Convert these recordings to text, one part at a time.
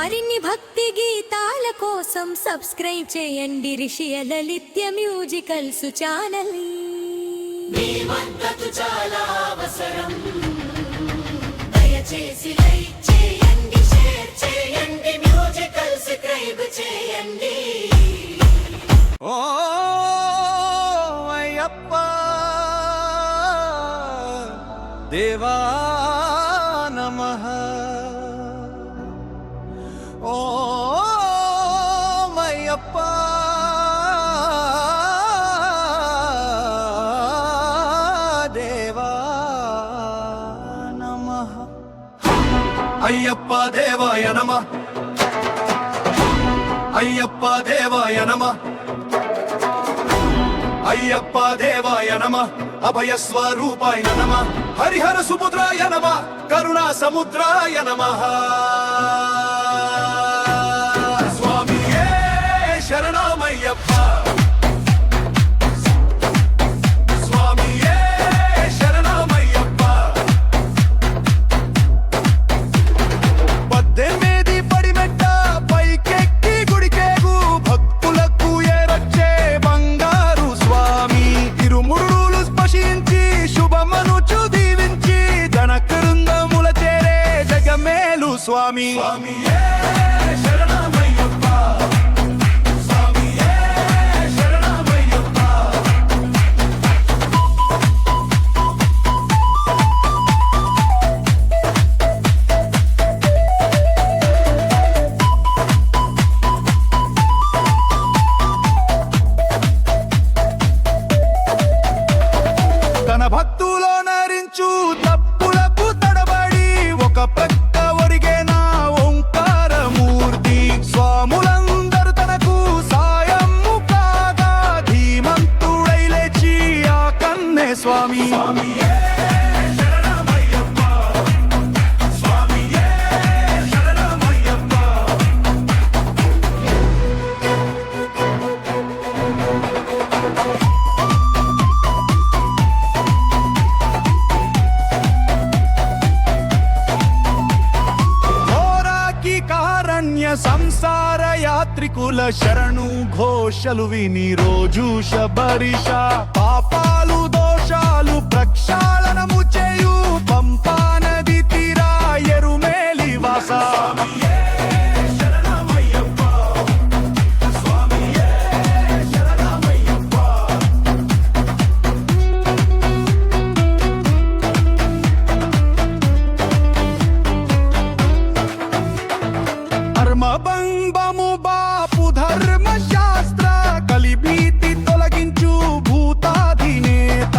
మరిన్ని భక్తి గీతాల కోసం సబ్స్క్రైబ్ చేయండి రిషి లలిత్య మ్యూజికల్స్ ఛానల్. మీ మద్దతు చాలా అవసరం. దయచేసి లైక్ చేయండి, షేర్ చేయండి, మ్యూజికల్ సబ్స్క్రైబ్ చేయండి. ఓ అయ్యప్ప దేవా నమః. ఓ అయ్యప్ప దేవా నమః. అయ్యప్ప దేవాయ నమః. అయ్యప్ప దేవాయ నమః. అయ్యప్ప దేవాయ నమః. అభయ స్వరూపాయ నమః. హరిహర సుపుత్రాయ నమః. కరుణా సముద్రాయ నమః. స్వామియే శరణమయ్యప్ప. స్వామియే శరణమయ్యప్ప. 18 పడిమెట్ట పైకెక్కి గుడికేగు భక్తులకు ఏరొచ్చే బంగారు స్వామి. ఇరుమురులు స్పశించి శుభమనుచు దీవించి జనకృందముల చేరే జగమేలు స్వామి. స్వామియే శరణమయ్యప్ప. స్వామియే శరణమయ్యప్ప. తన భక్తులో నరించు తప్పులకు తడబడి ఒక ప్రక్క ఒరిగే నా ఓంకారమూర్తి. స్వాములందరూ తనకు సాయము కాగా ధీమంతుడై లేచి ఆ కన్నే స్వామి. స్వామియే శరణమయ్యప్ప. స్వామియే శరణమయ్యప్ప. ఘోరాకి కారణ్య సంసార యాత్రికుల శరణు ఘోషలు విని రోజు శబరిష పాపాలు దోషాలు ప్రక్షాళనము చేయు పంపా నది తీరా ఎరుమేలి వాస. స్వామియే శరణమయ్యప్ప. స్వామియే శరణమయ్యప్ప. ధర్మబంబము బాపు ధర్మ శాస్త్ర కలిభీతి తొలగించు భూతాధినేత.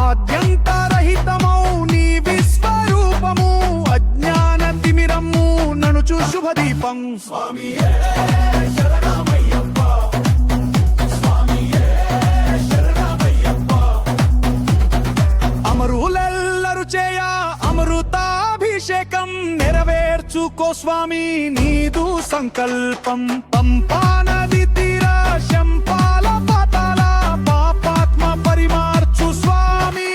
ఆద్యంతరహితమౌ నీ విశ్వరూపము అజ్ఞాన తిమిరము ననుచు శుభదీపం. స్వామియే శరణమయ్యప్ప. స్వామియే శరణమయ్యప్ప. అమరులెల్లరు చేయ అమృతాభిషేకం నెరవేర్చుకో స్వామి నీదు సంకల్పం. పంపా నది తీరా శంపాల పాతాల పాపాత్మ పరిమార్చు స్వామి.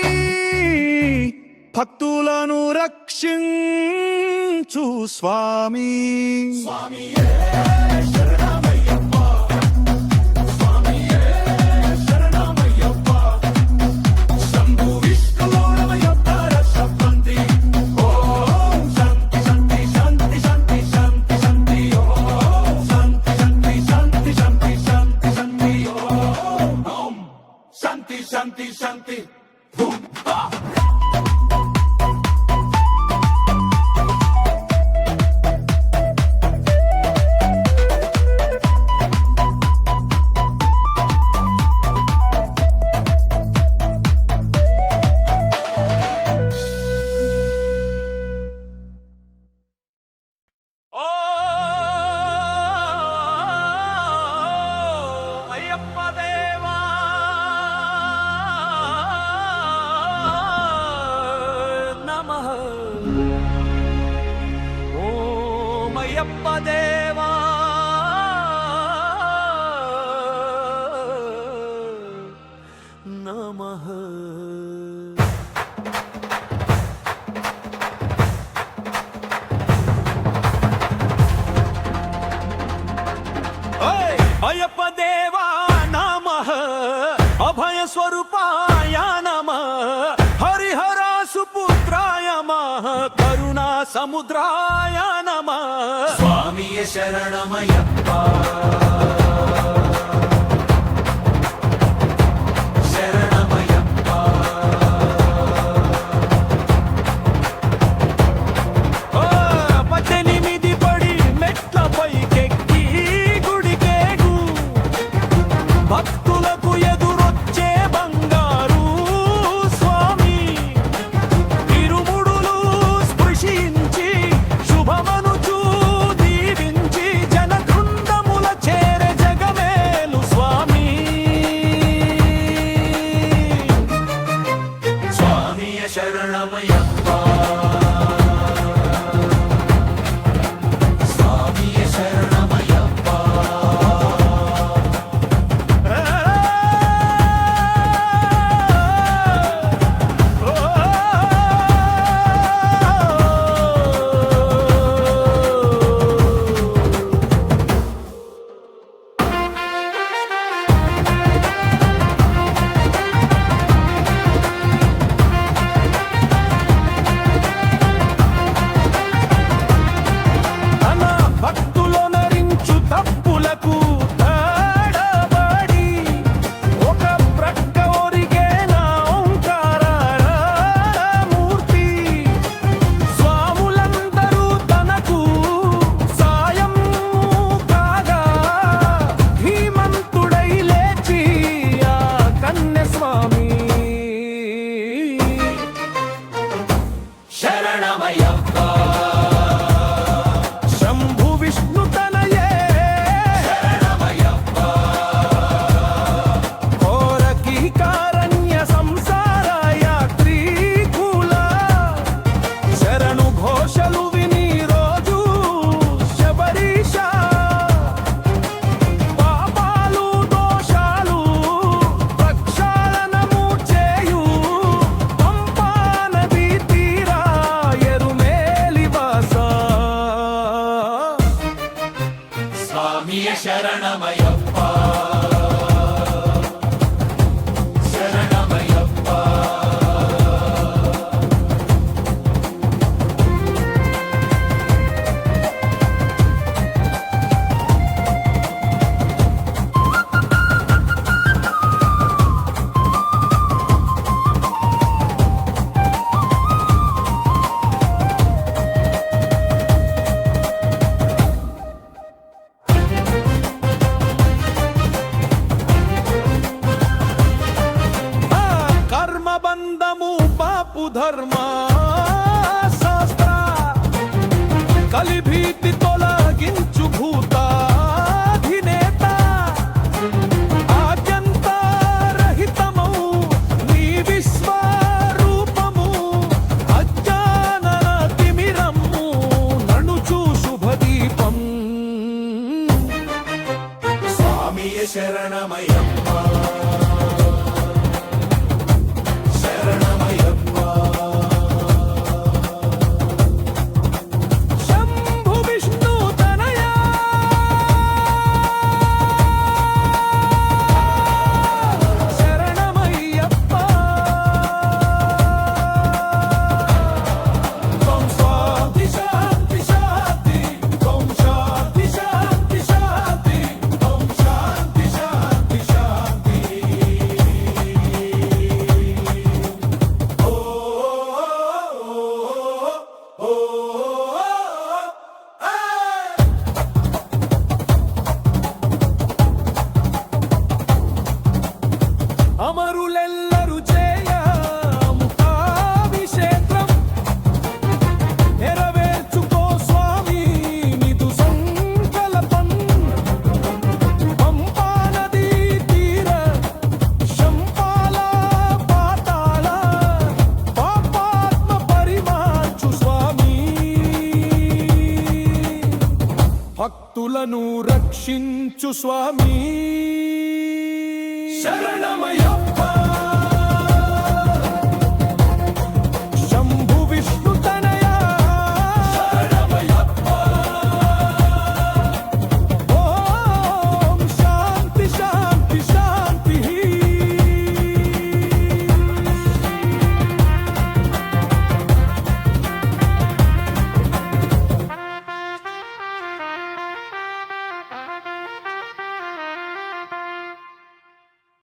భక్తులను రక్షించు స్వామి. స్వామియే శరణమయ్యప్ప. స్వామియే శరణమయ్యప్ప. శంభు విష్ణులోనమయ్యప్ప రక్షపంతి. ఓం శాంతి శాంతి శాంతి శాంతి శాంతి శాంతి. ఓం శాంతి శాంతి శాంతి శాంతి శాంతి శాంతి. ఓం శాంతి శాంతి శాంతి. ఓ అయ్యప్ప దేవా నమః. ఓం అయ్యప్ప దేవా నమః. సముద్రాయ నమః స్వామియే శరణమయ్యప్ప శరణమయ్యప్ప ఓ 18 పడి మెట్ల పైకెక్కి గుడికేగు భక్తులకు ఎదురొచ్చే బంగారు స్వామి ఇరుముడులు స్పృశించి శుభమనుచు దీవించి జనకృందముల చేరే జగమేలు స్వామి స్వామియే శరణమయ్యప్ప స్వామియే శరణమయ్యప్ప తన భక్తులో నరించు తప్పులకు తడబడి ఒక ప్రక్క ఒరిగేన ఓంకార మూర్తి స్వాములందరూ తనకు సాయం కాగా ధీమంతుడై లేచి ఆ కన్య స్వామి శరణమయ్యప్ప శంభు విష్ణు తనయే శరణమయ్యప్ప కోరకి కారణ్య సంసార యాత్రీకుల శరణు ఘోషలు విని రోజు శబరీష పాపాలు దోషాలు ప్రక్షాళనము చేయు పంపా నదీ తీరా ఎరుమేలి వాస స్వామియే శరణమయ్యప్ప శరణమయ్యప్ప ఆ కర్మబంధము పాపు ధర్మ శాస్త్ర కలిభీతి తొలగించు భూతాధినేత ఆద్యంత రహితమౌ నీ విశ్వరూపము అజ్ఞాన తిమిరము నణుచు శుభదీపం స్వామియే శరణమయ్యప్ప శరణమయ్యప్ప శంభు విష్ణు తనయా శరణమయ్యప్ప ఓం శాంతి శాంతి శాంతి ఓం శాంతి శాంతి శాంతి ఓం శాంతి శాంతి శాంతి అమరులెల్లరు చేయ ముఖాభిషేకం నెరవేర్చుకో స్వామి నిదు సంకల్పం పంపా నదీ తీర శంపాల పాతాళ పాపాత్మ పరిమార్చు స్వామి భక్తులను రక్షించు స్వామి శరణమయ్యప్ప